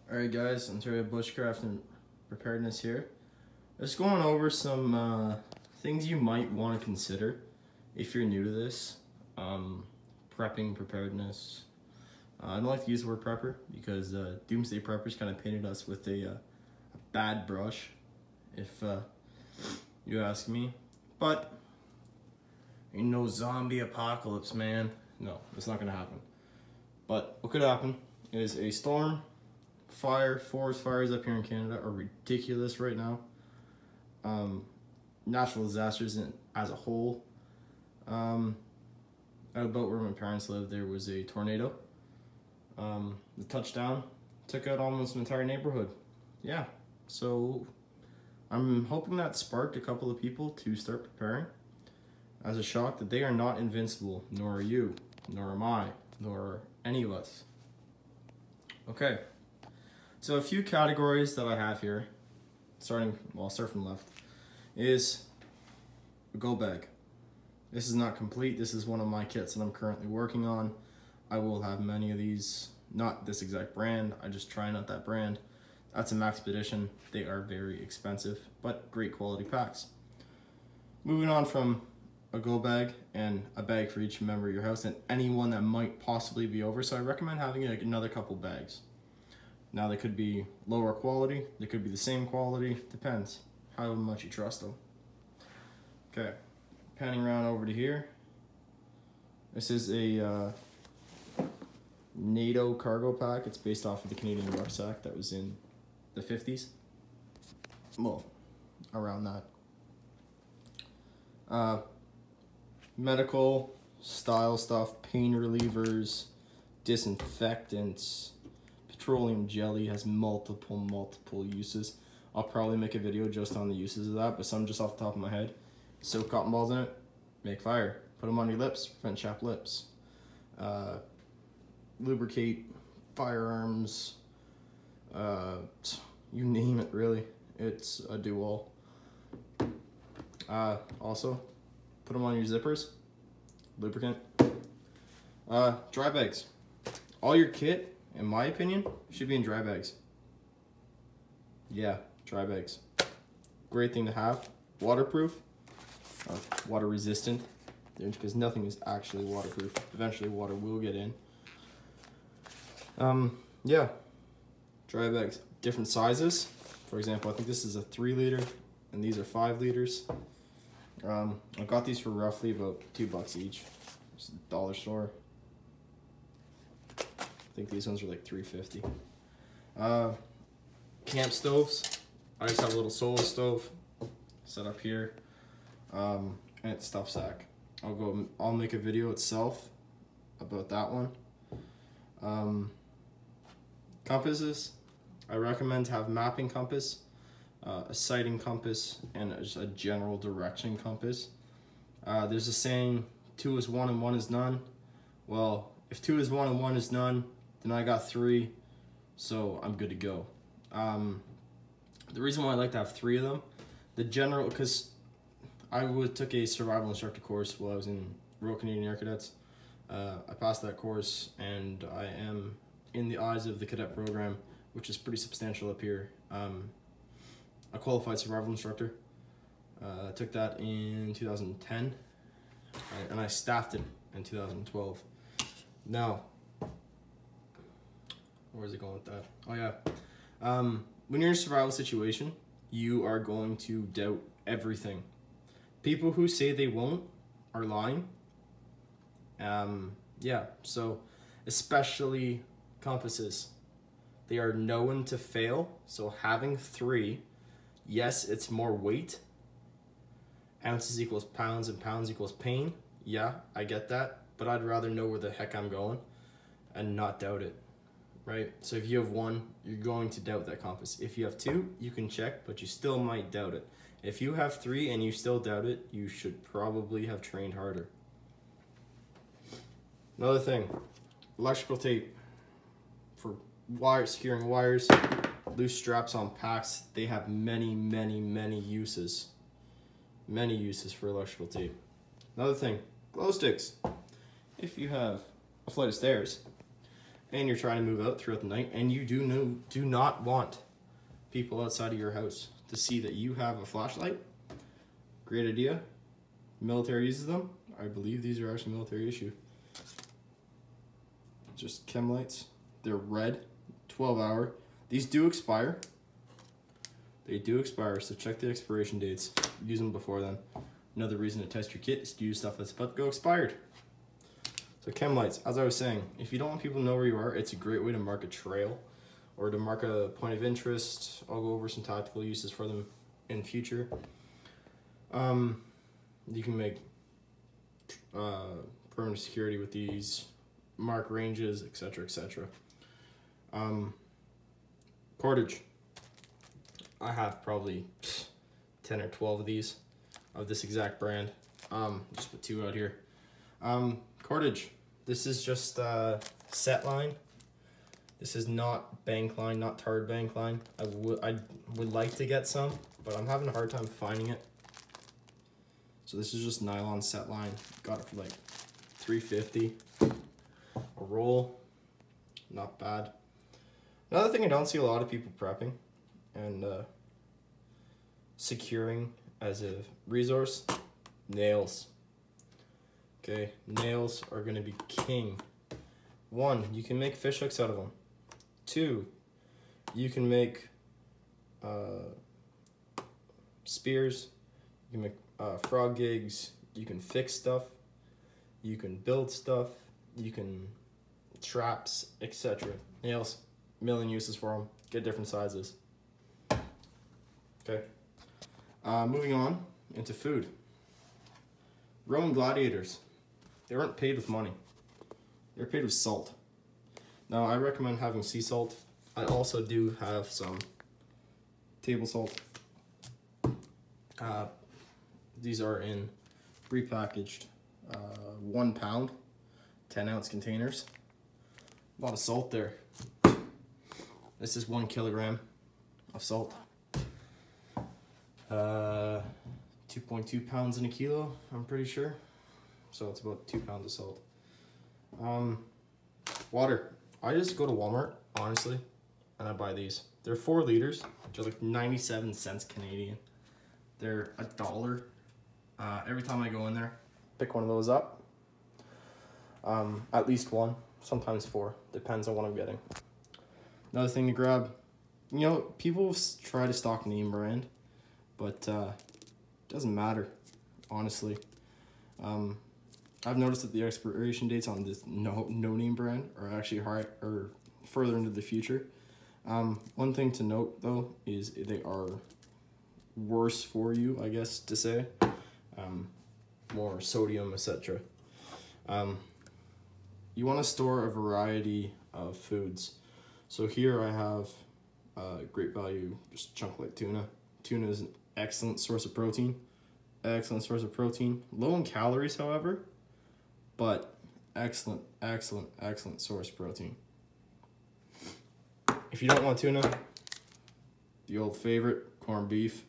Alright guys, I'm Terry Bushcraft and Preparedness here. Just going over some things you might want to consider if you're new to this. Prepping, preparedness. I don't like to use the word prepper because doomsday preppers kind of painted us with a bad brush, if you ask me. But ain't no zombie apocalypse, man. No, it's not gonna happen. But what could happen is a storm, fire. Forest fires up here in Canada are ridiculous right now. Natural disasters as a whole. Out about where my parents lived, there was a tornado. The touchdown took out almost an entire neighborhood. Yeah, so I'm hoping that sparked a couple of people to start preparing. As a shock that they are not invincible, nor are you, nor am I, nor are any of us. Okay, so a few categories that I have here, I'll start from left, is a go bag. This is not complete. This is one of my kits that I'm currently working on. I will have many of these, not this exact brand, I just trying out that brand. That's a Maxpedition. They are very expensive, but great quality packs. Moving on from a go bag and a bag for each member of your house and anyone that might possibly be over. So I recommend having like another couple bags. Now they could be lower quality, they could be the same quality, depends how much you trust them. Okay, panning around over to here. This is a NATO cargo pack. It's based off of the Canadian rucksack that was in the 50s. Well, around that. Medical style stuff, pain relievers, disinfectants, petroleum jelly has multiple uses. I'll probably make a video just on the uses of that, but some just off the top of my head. Soak cotton balls in it, make fire. Put them on your lips, prevent chapped lips. Lubricate firearms, you name it really. It's a do-all. Also, put them on your zippers, lubricant. Dry bags. All your kit, in my opinion, should be in dry bags. Yeah, dry bags. Great thing to have. Waterproof, water resistant, because nothing is actually waterproof. Eventually water will get in. Yeah, dry bags. Different sizes. For example, I think this is a 3 liter and these are 5 liters. I got these for roughly about $2 each. It's a dollar store. I think these ones are like $3.50. Camp stoves. I just have a little solo stove set up here, and it's stuff sack. I'll make a video itself about that one. Compasses. I recommend to have mapping compass, a sighting compass, and just a general direction compass. There's a saying, 2 is 1 and 1 is none. Well, if 2 is 1 and 1 is none, then I got 3, so I'm good to go. The reason why I like to have 3 of them, because I took a survival instructor course while I was in Royal Canadian Air Cadets. I passed that course, and I am, in the eyes of the cadet program, which is pretty substantial up here, a qualified survival instructor. I took that in 2010, and I staffed it in 2012. Now, where is it going with that? Oh yeah, when you're in a survival situation, you are going to doubt everything. People who say they won't are lying. Yeah, so especially compasses. They are known to fail, so having 3, yes, it's more weight. Ounces equals pounds and pounds equals pain. Yeah, I get that, but I'd rather know where the heck I'm going and not doubt it, right? So if you have 1, you're going to doubt that compass. If you have 2, you can check, but you still might doubt it. If you have 3 and you still doubt it, you should probably have trained harder. Another thing, electrical tape. For securing wires, loose straps on packs, they have many uses. Many uses for electrical tape. Another thing, glow sticks. If you have a flight of stairs and you're trying to move out throughout the night, and you do not want people outside of your house to see that you have a flashlight, great idea. Military uses them. I believe these are actually military issue. Just chem lights. They're red, 12-hour. These do expire. They do expire, so check the expiration dates. Use them before then. Another reason to test your kit is to use stuff that's about to go expired. So chem lights, as I was saying, if you don't want people to know where you are, it's a great way to mark a trail or to mark a point of interest. I'll go over some tactical uses for them in future. You can make perimeter security with these, mark ranges, etc., etc. Cordage. I have probably 10 or 12 of these of this exact brand. Just put 2 out here. Cordage. This is just set line. This is not bank line, not tarred bank line. I would like to get some, but I'm having a hard time finding it. So this is just nylon set line. Got it for like $3.50 a roll. Not bad. Another thing I don't see a lot of people prepping and securing as a resource, nails. Okay, nails are gonna be king. 1, you can make fish hooks out of them. 2, you can make spears, you can make frog gigs, you can fix stuff, you can build stuff, you can traps, etc. Nails, million uses for them. Get different sizes. Okay. Moving on into food. Roman gladiators. They weren't paid with money. They were paid with salt. Now, I recommend having sea salt. I also do have some table salt. These are in prepackaged 1 pound, 10-ounce containers. A lot of salt there. This is 1 kilogram of salt. 2.2 pounds in a kilo, I'm pretty sure. So it's about 2 pounds of salt. Water. I just go to Walmart, honestly, and I buy these. They're 4 liters, which are like 97 cents Canadian. They're $1. Every time I go in there, pick one of those up. At least 1, sometimes 4, depends on what I'm getting. Another thing to grab, you know, people try to stock name brand, but it doesn't matter, honestly. I've noticed that the expiration dates on this no name brand are actually high or further into the future. One thing to note though is they are worse for you, I guess to say. More sodium, etc. You want to store a variety of foods. So here I have great value, just chunk like tuna. Tuna is an excellent source of protein. Excellent source of protein. Low in calories, however, but excellent, excellent, excellent source of protein. If you don't want tuna, the old favorite, corned beef.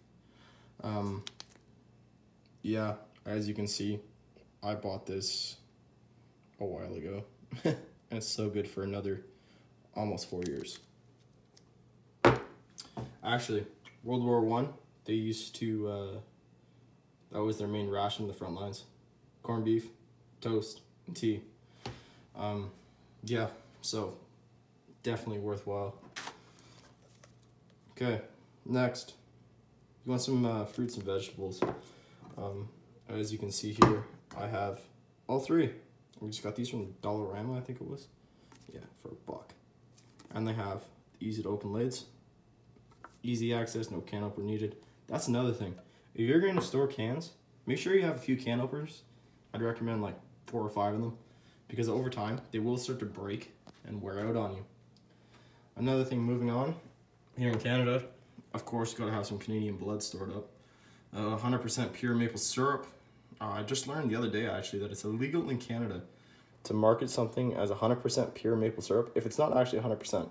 Yeah, as you can see, I bought this a while ago. And it's so good for another almost 4 years. Actually, World War I, they used to, that was their main ration in the front lines. Corned beef, toast, and tea. Yeah, so definitely worthwhile. Okay, next. You want some fruits and vegetables. As you can see here, I have all 3. We just got these from Dollarama, I think it was. Yeah, for $1. And they have easy to open lids. Easy access, no can opener needed. That's another thing. If you're going to store cans, make sure you have a few can openers. I'd recommend like 4 or 5 of them, because over time they will start to break and wear out on you. Another thing, moving on, here in Canada, of course, you gotta have some Canadian blood stored up. 100% pure maple syrup. I just learned the other day actually that it's illegal in Canada to market something as 100% pure maple syrup if it's not actually 100%.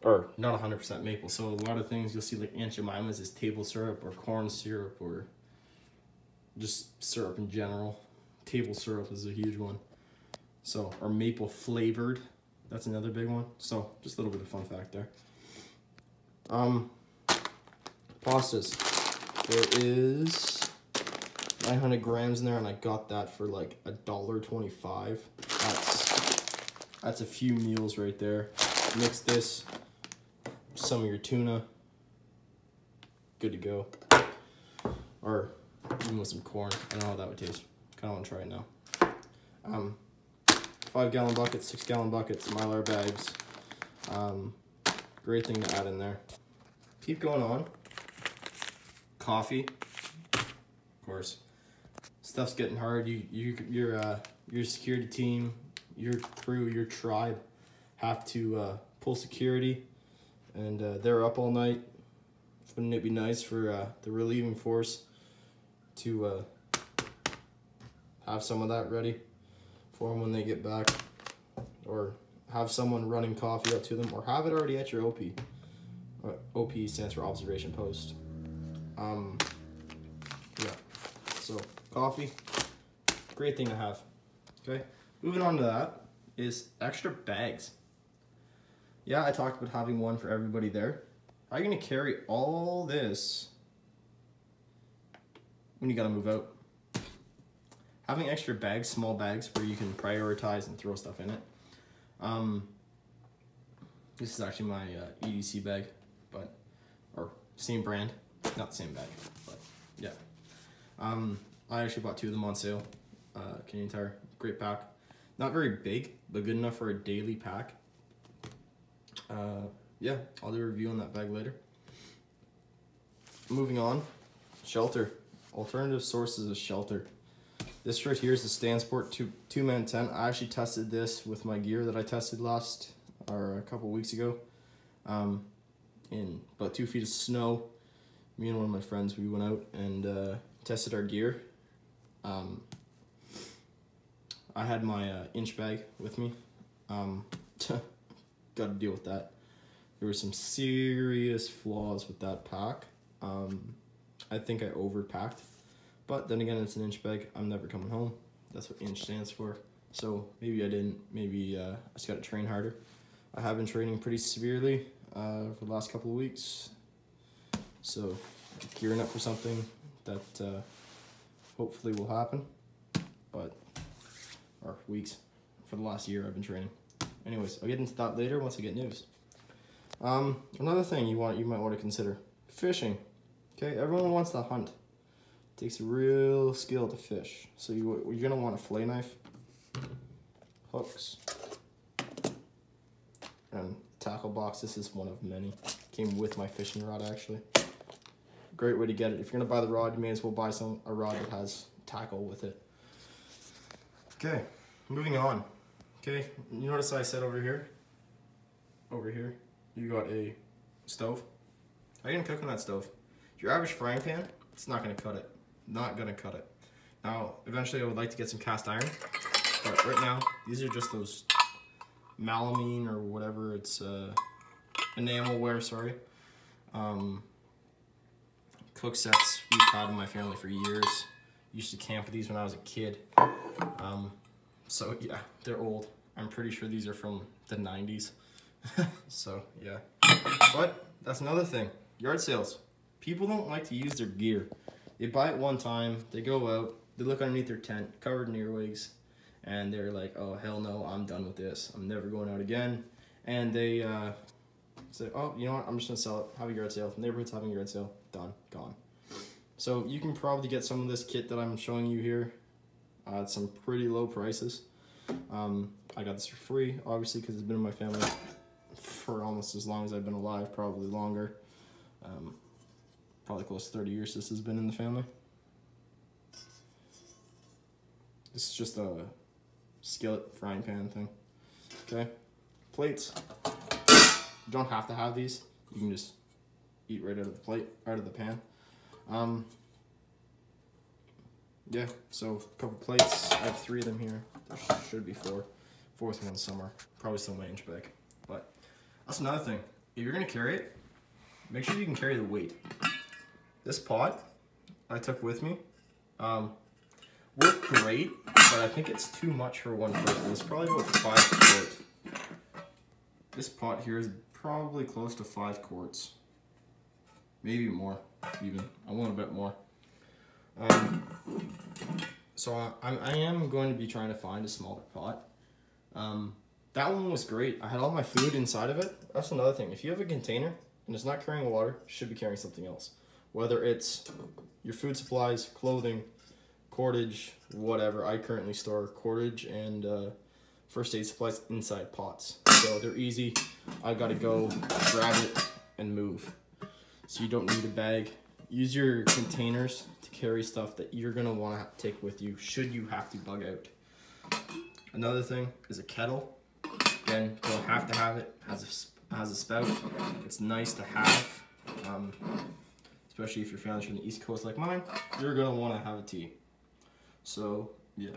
Or not 100% maple. So a lot of things you'll see like Aunt Jemima's is table syrup or corn syrup or just syrup in general. Table syrup is a huge one. So, or maple flavored. That's another big one. So, just a little bit of fun fact there. Pastas. There is 900 grams in there, and I got that for like $1.25. That's a few meals right there. Mix this, some of your tuna, good to go. Or even with some corn. I don't know how that would taste. Kind of want to try it now. 5-gallon buckets, 6-gallon buckets, Mylar bags. Great thing to add in there. Keep going on. Coffee, of course. Stuff's getting hard. Your security team, your crew, your tribe have to pull security, and they're up all night. Wouldn't it be nice for the relieving force to have some of that ready for them when they get back, or have someone running coffee out to them, or have it already at your OP. OP stands for observation post. Yeah, so coffee, great thing to have. Okay, moving on to that is extra bags. Yeah, I talked about having one for everybody there. How are you gonna carry all this when you gotta move out? Having extra bags, small bags, where you can prioritize and throw stuff in it. This is actually my EDC bag, or same brand, not the same bag, but yeah. I actually bought 2 of them on sale. Canadian Tire, great pack. Not very big, but good enough for a daily pack. Yeah, I'll do a review on that bag later. Moving on, shelter. Alternative sources of shelter. This right here is the Stansport 2-man tent. I actually tested this with my gear that I tested a couple weeks ago. In about 2 feet of snow. Me and one of my friends, we went out and tested our gear. I had my inch bag with me. Got to deal with that. There were some serious flaws with that pack. I think I overpacked, but then again, it's an inch bag. I'm never coming home. That's what inch stands for. So maybe I didn't. Maybe I just got to train harder. I have been training pretty severely for the last couple of weeks. So gearing up for something that hopefully will happen, or weeks. For the last year I've been training. Anyways, I'll get into that later once I get news. Another thing you might want to consider, fishing. Okay, everyone wants to hunt. It takes a real skill to fish. So you're gonna want a fillet knife, hooks, and tackle box. This is one of many. Came with my fishing rod actually. Great way to get it. If you're gonna buy the rod, you may as well buy a rod that has tackle with it. Okay, moving on. Okay, you notice I said over here, you got a stove. How are you gonna cook on that stove? Your average frying pan, it's not gonna cut it. Not gonna cut it. Now, eventually I would like to get some cast iron, but right now, these are just those melamine or whatever, it's enamelware, sorry. Cook sets we've had in my family for years. Used to camp with these when I was a kid. So yeah, they're old. I'm pretty sure these are from the 90s. So yeah, but that's another thing. Yard sales. People don't like to use their gear. They buy it one time, they go out, they look underneath their tent, covered in earwigs, and they're like, oh hell no, I'm done with this. I'm never going out again. And they say, oh, you know what, I'm just gonna sell it, have a yard sale. Neighborhood's having a yard sale, done, gone. So you can probably get some of this kit that I'm showing you here at some pretty low prices. I got this for free, obviously, because it's been in my family for almost as long as I've been alive, probably longer. Probably close to 30 years this has been in the family. This is just a skillet frying pan thing. Okay, plates. You don't have to have these. You can just eat right out of the plate, out of the pan. Yeah, so a couple plates. I have 3 of them here. There should be 4. 4th one somewhere. Probably still my inch bag. But that's another thing. If you're gonna carry it, make sure you can carry the weight. This pot I took with me. work great, but I think it's too much for one person. It's probably about 5 quarts. This pot here is probably close to 5 quarts. Maybe more, even. I want a bit more. So I am going to be trying to find a smaller pot. That one was great. I had all my food inside of it. That's another thing. If you have a container and it's not carrying water, it should be carrying something else. Whether it's your food supplies, clothing, cordage, whatever. I currently store cordage and first aid supplies inside pots. So they're easy. I gotta go grab it and move. So you don't need a bag. Use your containers to carry stuff that you're gonna wanna take with you should you have to bug out. Another thing is a kettle. Again, you don't have to have it. Has a spout. It's nice to have, especially if your family's from the East Coast like mine. You're gonna want to have a tea. So yeah.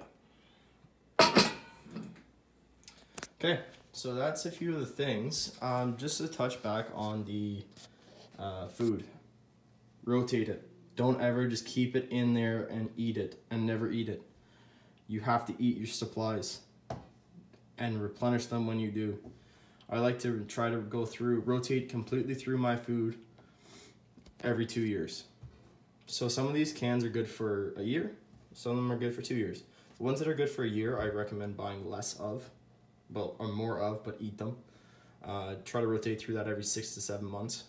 Okay, so that's a few of the things. Just to touch back on the food. Rotate it. Don't ever just keep it in there and eat it and never eat it. You have to eat your supplies and replenish them when you do. I like to try to rotate completely through my food every 2 years. So some of these cans are good for a year, some of them are good for 2 years. The ones that are good for a year, I recommend buying less of, or more of, but eat them. Try to rotate through that every 6 to 7 months.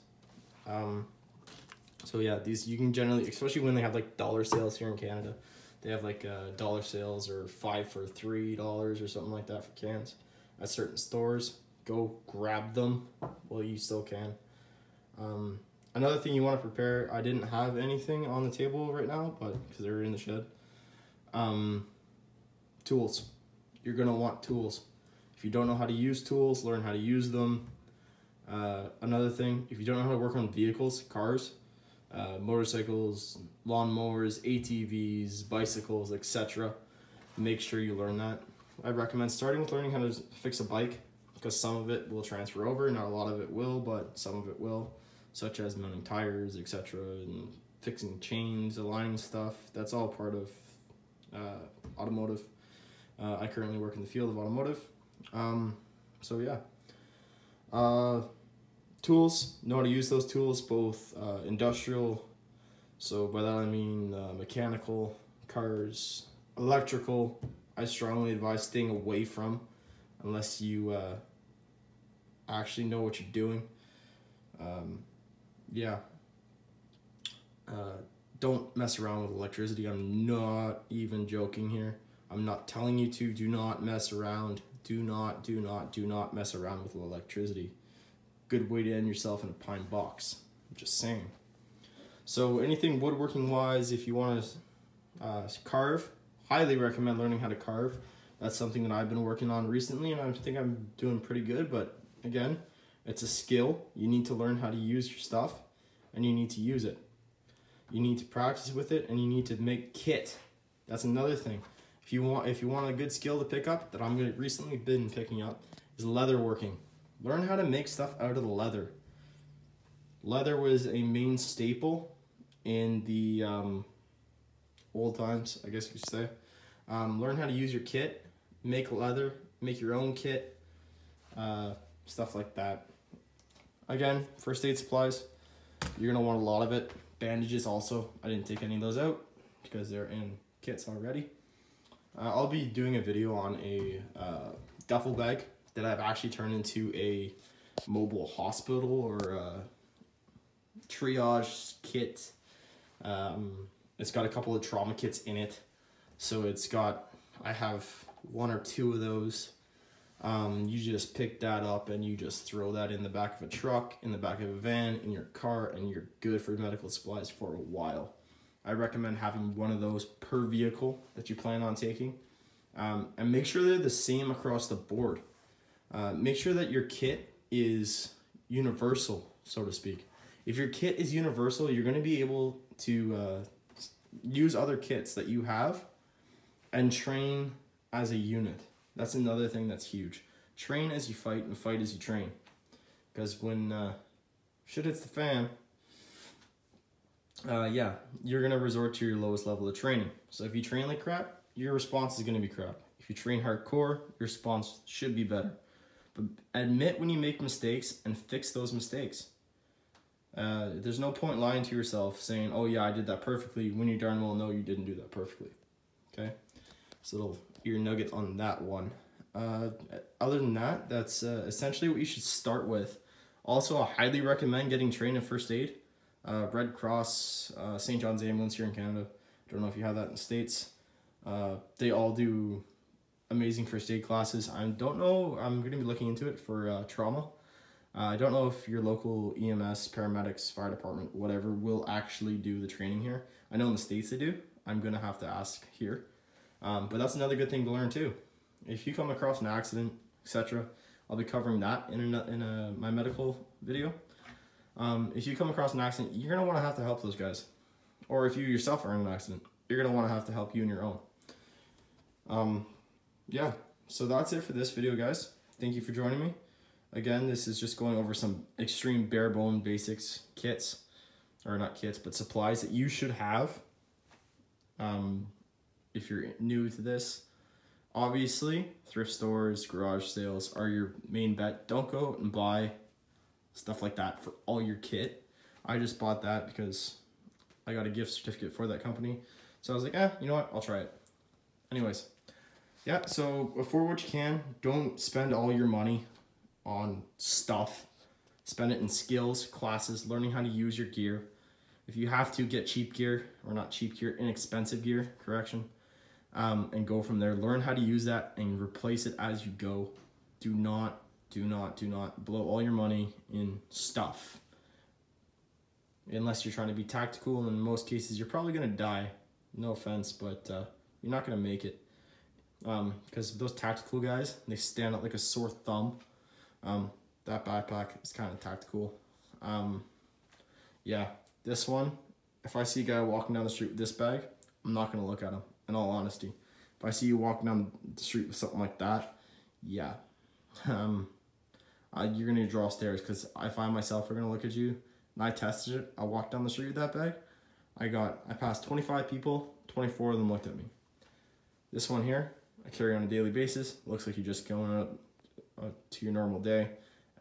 So yeah, these you can generally, especially when they have like dollar sales here in Canada, they have like dollar sales or 5 for $3 or something like that for cans at certain stores. Go grab them while you still can. Another thing you want to prepare, I didn't have anything on the table right now, but because they're in the shed. Tools. You're gonna want tools. If you don't know how to use tools, learn how to use them. Another thing, if you don't know how to work on vehicles, cars, motorcycles, lawnmowers, ATVs, bicycles, etc., make sure you learn that. I recommend starting with learning how to fix a bike, because some of it will transfer over, not a lot of it will, but some of it will, such as mounting tires, etc., and fixing chains, aligning stuff. That's all part of automotive. I currently work in the field of automotive. So yeah. Tools, know how to use those tools, both industrial, so by that I mean mechanical, cars, electrical. I strongly advise staying away from, unless you actually know what you're doing. Yeah. Don't mess around with electricity. I'm not even joking here. I'm not telling you to. Do not mess around. Do not mess around with electricity. Good way to end yourself in a pine box. I'm just saying. So anything woodworking wise, if you want to carve, highly recommend learning how to carve. That's something that I've been working on recently, and I think I'm doing pretty good. But again, it's a skill. You need to learn how to use your stuff, and you need to use it. You need to practice with it, and you need to make kit. That's another thing. If you want a good skill to pick up that I'm recently been picking up, is leather working. Learn how to make stuff out of the leather. Leather was a main staple in the old times, I guess you could say. Learn how to use your kit, make leather, make your own kit, stuff like that. Again, first aid supplies, you're gonna want a lot of it. Bandages also, I didn't take any of those out because they're in kits already. I'll be doing a video on a duffel bag that I've actually turned into a mobile hospital or a triage kit. It's got a couple of trauma kits in it. So I have 1 or 2 of those. You just pick that up and you just throw that in the back of a truck, in the back of a van, in your car, and you're good for medical supplies for a while. I recommend having 1 of those per vehicle that you plan on taking. And make sure they're the same across the board. Make sure that your kit is universal, so to speak. If your kit is universal, you're going to be able to use other kits that you have and train as a unit. That's another thing that's huge. Train as you fight and fight as you train. Because when shit hits the fan, yeah, you're going to resort to your lowest level of training. So if you train like crap, your response is going to be crap. If you train hardcore, your response should be better. But admit when you make mistakes and fix those mistakes. There's no point lying to yourself saying, oh yeah, I did that perfectly, when you darn well know you didn't do that perfectly. Okay? So little ear nugget on that one. Other than that, that's essentially what you should start with. Also, I highly recommend getting trained in first aid. Red Cross, St. John's Ambulance here in Canada. I don't know if you have that in the States. They all do amazing first aid classes. I don't know, I'm going to be looking into it for trauma. I don't know if your local EMS, paramedics, fire department, whatever, will actually do the training here. I know in the States they do. I'm going to have to ask here. But that's another good thing to learn too. If you come across an accident, etc., I'll be covering that in my medical video. If you come across an accident, you're going to want to have to help those guys. Or if you yourself are in an accident, you're going to want to have to help you in your own. Yeah, so that's it for this video, guys. Thank you for joining me. Again, this is just going over some extreme bare bone basics, kits, or not kits, but supplies that you should have if you're new to this. Obviously, thrift stores, garage sales are your main bet. Don't go out and buy stuff like that for all your kit. I just bought that because I got a gift certificate for that company. So I was like, you know what, I'll try it. Anyways, yeah, so afford what you can. Don't spend all your money on stuff. Spend it in skills, classes, learning how to use your gear. If you have to, get cheap gear, or not cheap gear, inexpensive gear, correction. And go from there. Learn how to use that and replace it as you go. Do not blow all your money in stuff. Unless you're trying to be tactical, and in most cases you're probably going to die. No offense, but you're not going to make it. Because those tactical guys, they stand out like a sore thumb. That backpack is kind of tactical. Yeah, this one, if I see a guy walking down the street with this bag, I'm not going to look at him. In all honesty, if I see you walking down the street with something like that, yeah, you're gonna draw stares, because I find myself are gonna look at you. And I tested it. I walked down the street with that bag. I passed 25 people. 24 of them looked at me. This one here, I carry on a daily basis. Looks like you're just going out to your normal day,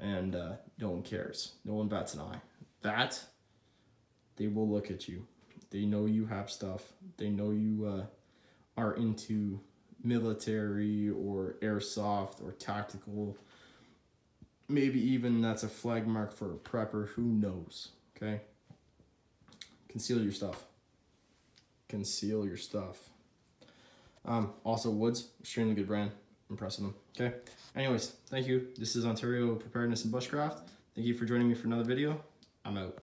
and no one cares. No one bats an eye. That, they will look at you. They know you have stuff. They know you are into military or airsoft or tactical. Maybe even that's a flag mark for a prepper. Who knows? Okay? Conceal your stuff. Conceal your stuff. Also, Woods, extremely good brand. Impressing them. Okay? Anyways, thank you. This is Ontario Preparedness and Bushcraft. Thank you for joining me for another video. I'm out.